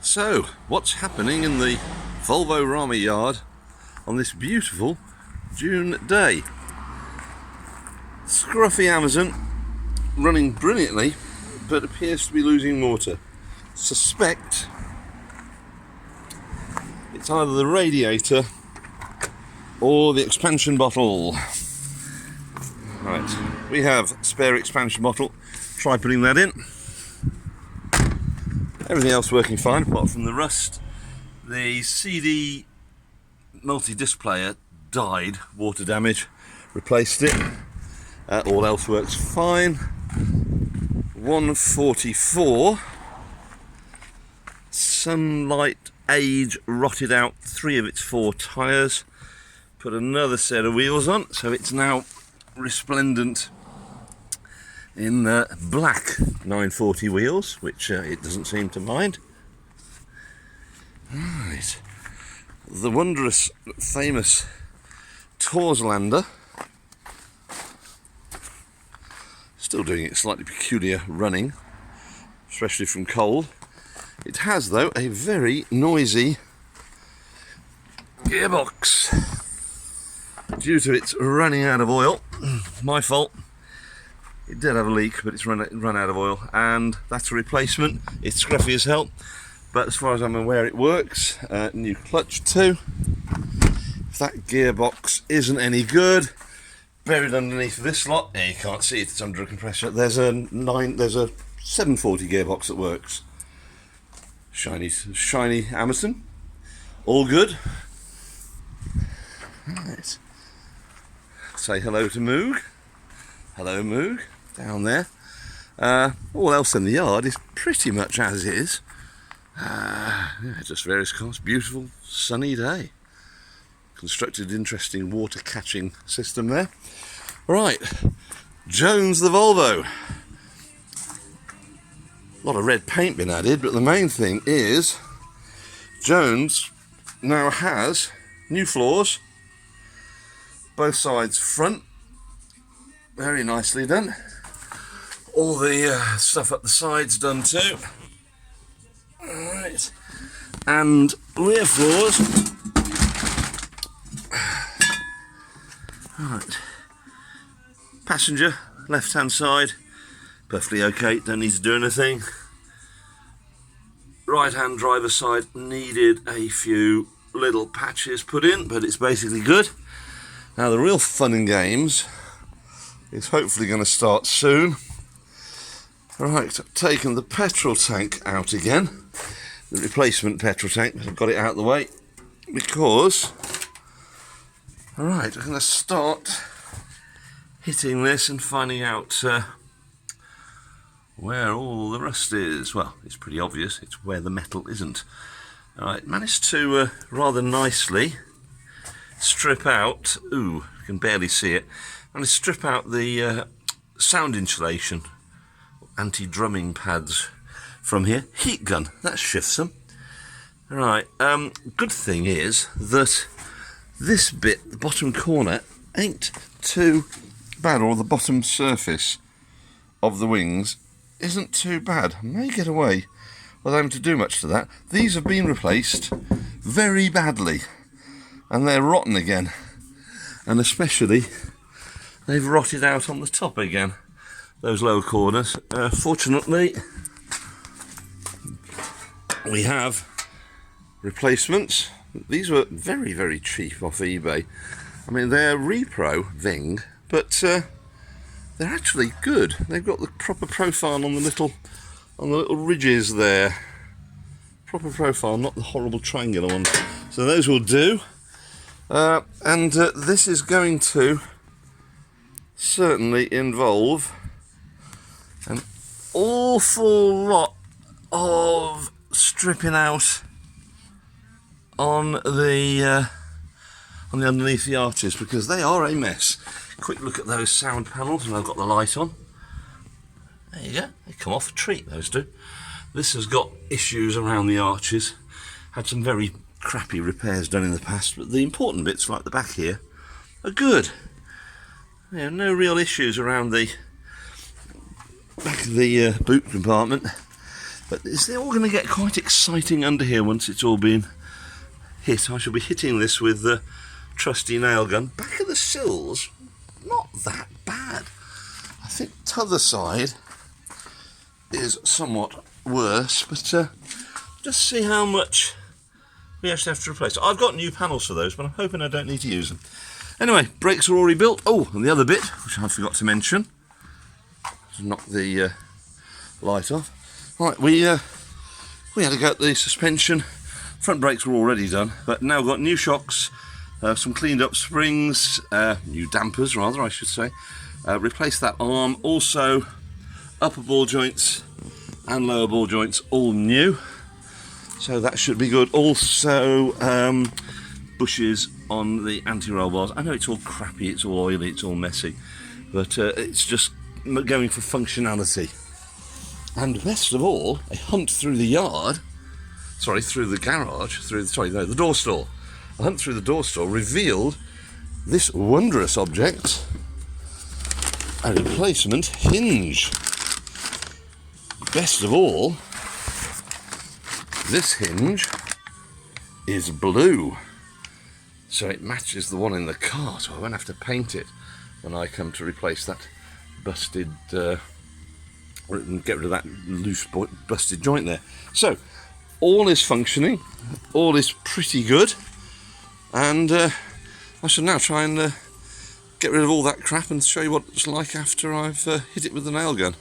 So, what's happening in the Volvo Rama yard on this beautiful June day? Scruffy Amazon running brilliantly, but appears to be losing water. Suspect it's either the radiator or the expansion bottle. Right, we have spare expansion bottle. Try putting that in. Everything else working fine apart from the rust. The CD multi-disc player died, water damage, replaced it. All else works fine. 144. Sunlight age rotted out 3 of its 4 tyres. Put another set of wheels on, so it's now resplendent in black 940 wheels, which it doesn't seem to mind. Right, the wondrous, famous Torslander, still doing its slightly peculiar running, especially from cold. It has, though, a very noisy gearbox due to its running out of oil. My fault. It did have a leak, but it's run out of oil, and that's a replacement. It's scruffy as hell, but as far as I'm aware, it works. New clutch too. If that gearbox isn't any good, buried underneath this lot, you can't see it, it's under a compressor. There's a 740 gearbox that works. Shiny Amazon, all good. Right. Say hello to Moog. Hello, Moog. Down there. All else in the yard is pretty much as is. Yeah, just various cars. Beautiful sunny day. Constructed interesting water catching system there. Right, Jones the Volvo. A lot of red paint been added, but the main thing is Jones now has new floors, both sides front. Very nicely done. All the stuff up the sides done too. Alright. And rear floors. Right. Passenger, left hand side. Perfectly okay, don't need to do anything. Right hand driver side needed a few little patches put in, but it's basically good. Now the real fun and games is hopefully going to start soon. Right, I've taken the petrol tank out again, the replacement petrol tank. I've got it out of the way because, alright, I'm going to start hitting this and finding out where all the rust is. Well, it's pretty obvious, it's where the metal isn't. Alright, managed to rather nicely strip out, ooh, you can barely see it, and strip out the sound insulation, anti-drumming pads from here. Heat gun, that shifts them. Right, good thing is that this bit, the bottom corner, ain't too bad, or the bottom surface of the wings isn't too bad. I may get away without having to do much to that. These have been replaced very badly, and they're rotten again, and especially they've rotted out on the top again, those lower corners. Fortunately, we have replacements. These were very, very cheap off eBay. I mean, they're repro Ving, but they're actually good. They've got the proper profile on the little ridges there. Proper profile, not the horrible triangular ones. So those will do. And this is going to certainly involve an awful lot of stripping out on the underneath the arches, because they are a mess. Quick look at those sound panels, and I've got the light on. There you go, they come off a treat, those do. This has got issues around the arches, had some very crappy repairs done in the past, but the important bits, like the back here, are good. No real issues around the back of the boot compartment. But it's all going to get quite exciting under here once it's all been hit. I shall be hitting this with the trusty nail gun. Back of the sills, not that bad. I think t'other side is somewhat worse, but just see how much we actually have to replace. I've got new panels for those, but I'm hoping I don't need to use them. Anyway, brakes are already built. Oh, and the other bit, which I forgot to mention, to knock the light off. Right, we had to go at the suspension. Front brakes were already done, but now got new shocks, some cleaned up springs, new dampers rather, I should say. Replaced that arm. Also, upper ball joints and lower ball joints all new. So that should be good. Also, bushes on the anti-roll bars. I know it's all crappy, it's all oily, it's all messy, but it's just going for functionality. And best of all, a hunt through the yard, through the garage, the door store. A hunt through the door store revealed this wondrous object, a replacement hinge. Best of all, this hinge is blue, so it matches the one in the car, so I won't have to paint it when I come to replace that busted, get rid of that loose busted joint there. So, all is functioning, all is pretty good, and I shall now try and get rid of all that crap and show you what it's like after I've hit it with the nail gun.